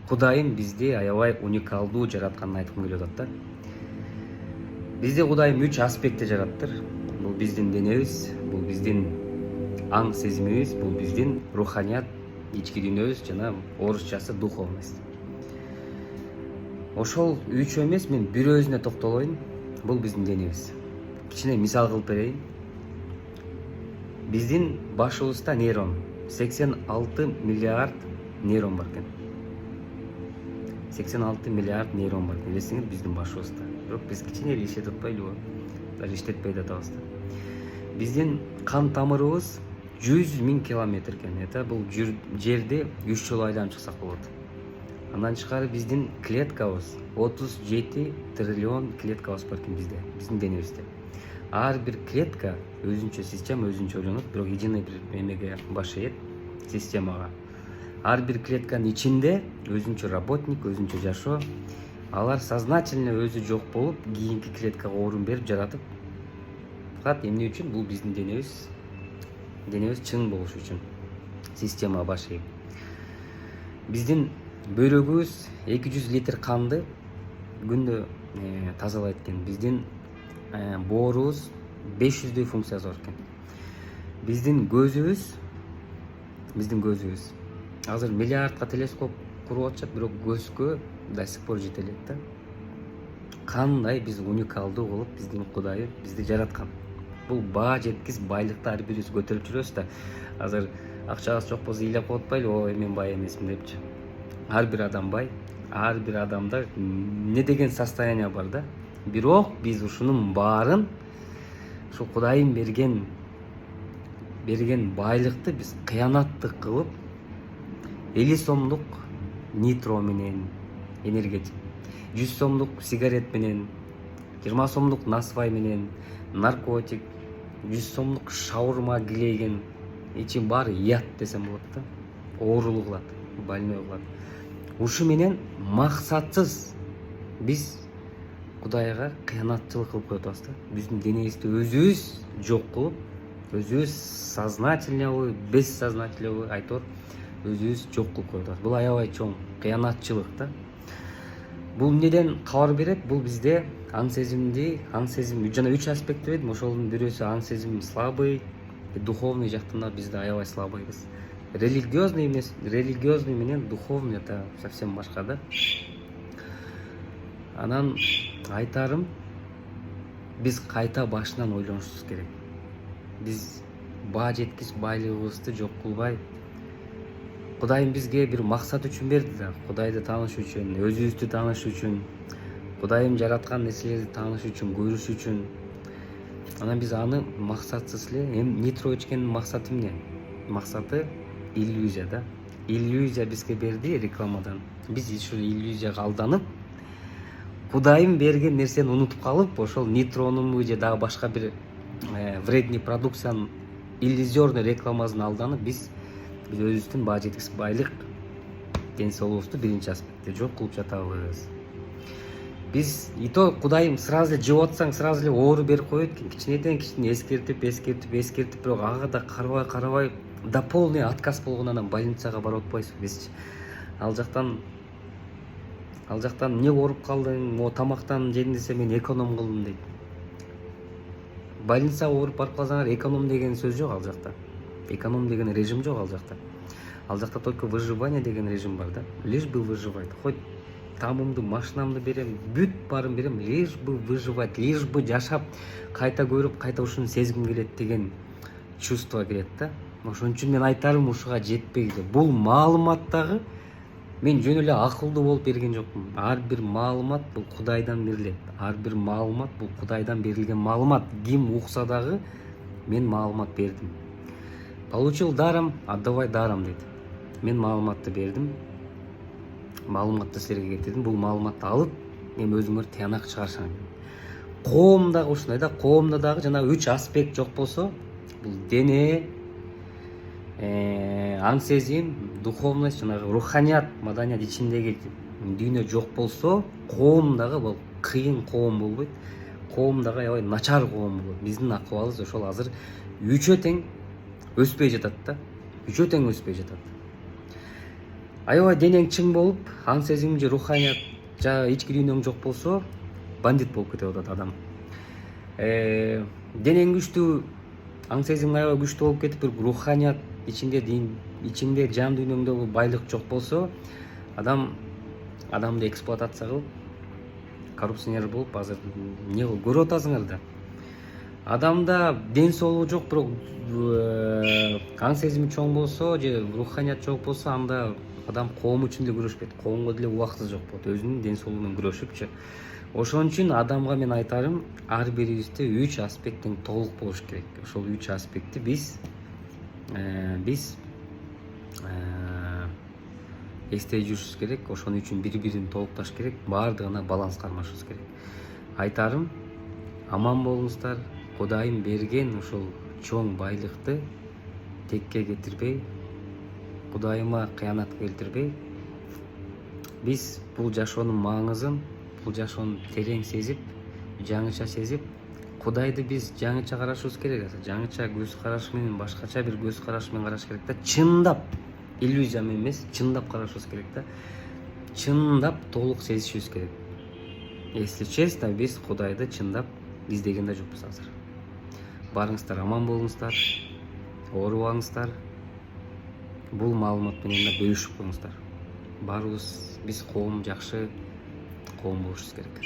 Кудайым бизди аябай уникалдуу жаратканын айткым келип атат да. Бизди Кудайым 3 аспектте жараттыр. Бул биздин денебиз, бул биздин аң сезимибиз, бул биздин руханият, ички дүйнөбүз жана орусчасы духовность. Ошол үчөө эмес, мен бирөөсүнө токтолоюн. Бул биздин денебиз. Кичине мисал кылып берейин. Биздин башыбызда нейрон 86 миллиард нейрон бар экен. 86 миллиард нейрон бар экен. Элесиңиз биздин башыбызда. Бирок биз кичине эле иштетип атпайлыбы? Даже иштетпей да атабыз да. Биздин кан тамырыбыз 100 000 километр экен. Это бул жерди 3 жолу айланып чыксак болот. Андан тышкары биздин клеткабыз 37 триллион клеткабыз бар экен бизде, биздин денебизде. Ар бир клетка өзүнчө система, өзүнчө ойлонот, бирок единый бир эмеге баш ийет, системага. Ар бир клетканын ичинде өзүнчө работник, өзүнчө жашоо. Алар сознательно өзү жок болуп, кийинки клеткага орун берип жаратып. Факат эмне үчүн? Бул биздин денебиз. Денебиз чың болуш үчүн системага баш ийип. Биздин бөйрөгүбүз 200 литр канды күндө тазалайт экен. Биздин боорубуз 500 функциясы бар экен. Биздин көзүбүз азыр миллиардка телескоп куруп атышат, бирок көзгө до сих пор жете элек да. Кандай биз уникалдуу болуп биздин Кудай бизди жараткан. Бул баа жеткис байлыкты ар бирибиз көтөрүп жүрөбүз да. Азыр акчабыз жок болсо ыйлап коюп атпайлы, ой мен бай эмесмин депчи. Ар бир адам бай, ар бир адамда не деген состояние бар да. Бирок биз ушунун баарын ушу Кудайым берген байлыкты биз кыянаттык кылып 50 сомдук нитро менен энергетик, 100 сомдук сигарет менен, 20 сомдук насвай менен, наркотик, 100 сомдук шаурма килейген, ичин баары яд десем болот да. Оорулуу кылат, больной кылат. Ушу менен максатсыз биз Кудайга кыянатчылык кылып коюп атабыз да. Биздин денебизди өзүбүз жок кылып, өзүбүз сознательнобу, бессознательнобу айтор, өзүбүз жок кылып коюп атабыз. Бул аябай чоң кыянатчылык да. Бул эмнеден кабар берет? Бул бизде аң сезим жана 3 аспект дедим. Ошолдун бирөөсү аң сезим слабый, духовный жактан да бизде аябай слабыйбыз. Религиозный менен духовный это совсем башка да. Анан айтарым, биз кайта башынан ойлонушубуз керек. Биз баа жеткис байлыгыбызды жок кылбай, Кудайым бизге бир максат үчүн берди да. Кудайды тааныш үчүн, өзүбүздү тааныш үчүн, Кудайым жараткан нерселерди тааныш үчүн, көрүш үчүн. Анан биз аны максатсыз эле, нитро ичкендин максаты эмне? Максаты иллюзия да. Иллюзия бизге берди рекламадан. Биз ушул иллюзияга алданып, Кудайым берген нерсени унутуп калып, ошол нитронун же дагы башка бир вредный продукциянын иллюзорный рекламасын алданып, биз өзүбүздүн баа жеткис байлык, ден соолугубузду биринчи аспектте жок кылып жатабыз. Биз Кудайым сразу эле жеп атсаң, сразу эле оору берип коет экен. Кичинеден кичине эскертип, бирок ага да карабай до полный отказ болгондон анан больницага барып атпайсызбы бизчи. Ал жактан эмне ооруп калдың, могу тамактан жедим десе мен эконом кылдым дейт. Больницага ооруп барып калсаңар, эконом деген сөз жок ал жакта. Эконом деген режим жок ал жакта. Ал жакта только выживание деген режим бар да. Лишь бы выживать. Хоть тамымды, машинамды берем, бүт баарын берем, лишь бы выживать, лишь бы жашап, кайта көрүп, кайта ушуну сезгим келет деген чувство келет да. Ошон үчүн мен айтарым, ушуга жетпейди. Бул маалыматтагы мен жөн эле акылдуу болуп берген жокмун. Ар бир маалымат бул Кудайдан берилет. Ар бир маалымат бул Кудайдан берилген маалымат. Ким укса дагы мен маалымат бердим. Получил даром, отдавай даром дейт. Мен маалыматты бердим. Маалыматты силерге кетирдим. Бул маалыматты алып, эми өзүңөр тыянак чыгарсаңар. Коомдагы ушундай да, коомдо дагы жана 3 аспект жок болсо, бул дене, аң сезим, духовность, жанагы руханият, маданият ичиндеги дүйнө жок болсо, коом дагы бул кыйын коом болбойт. Коом дагы аябай начар коом болот. Биздин акыбалыбыз ошол азыр үчөө тең өспөй жатат да. Үчөө тең өспөй жатат. аябай денең чың болуп, аң сезим же руханият жана ички дүйнөң жок болсо, бандит болуп кетип атат адам. Денең күчтүү, аң сезимиң аябай күчтүү болуп кетип, бир руханият ичиңде жан дүйнөңдө байлык жок болсо, адамды эксплуатация кылып, коррупционер болуп, азыр эмне көрүп атасыңар да. Адамда ден соолугу жок, бирок аң сезими чоң болсо же руханият чоң болсо, анда адам коом үчүн деле күрөшпөйт, коомго деле убакыты жок болот, өзүнүн ден соолугу менен күрөшүпчү. Ошон үчүн адамга мен айтарым, ар бирибизде 3 аспекттен толук болуш керек. Ошол 3 аспектти биз эстей жүрүшүбүз керек. Ошон үчүн бири-бирин толукташ керек, баардыгына баланс кармашыбыз керек. Айтарым, аман болуңуздар. Кудайым берген ушул чоң байлыкты текке кетирбей, Кудайыма кыянат келтирбей, биз бул жашоонун маңызын, бул жашоону терең сезип, жаңыча сезип, Кудайды биз жаңыча карашыбыз керек. Жаңыча көз караш менен, башкача бир көз караш менен караш керек да. Чындап, иллюзия менен эмес, чындап карашыбыз керек да. Чындап толук сезишибиз керек. Если честно, биз Кудайды чындап издеген да жокпуз азыр. Барыңыздар, аман болуңуздар, оорубаңыздар. Бул маалымат менен да бөлүшүп коюңуздар. Баарыбыз биз коом, жакшы коом болушубуз керек.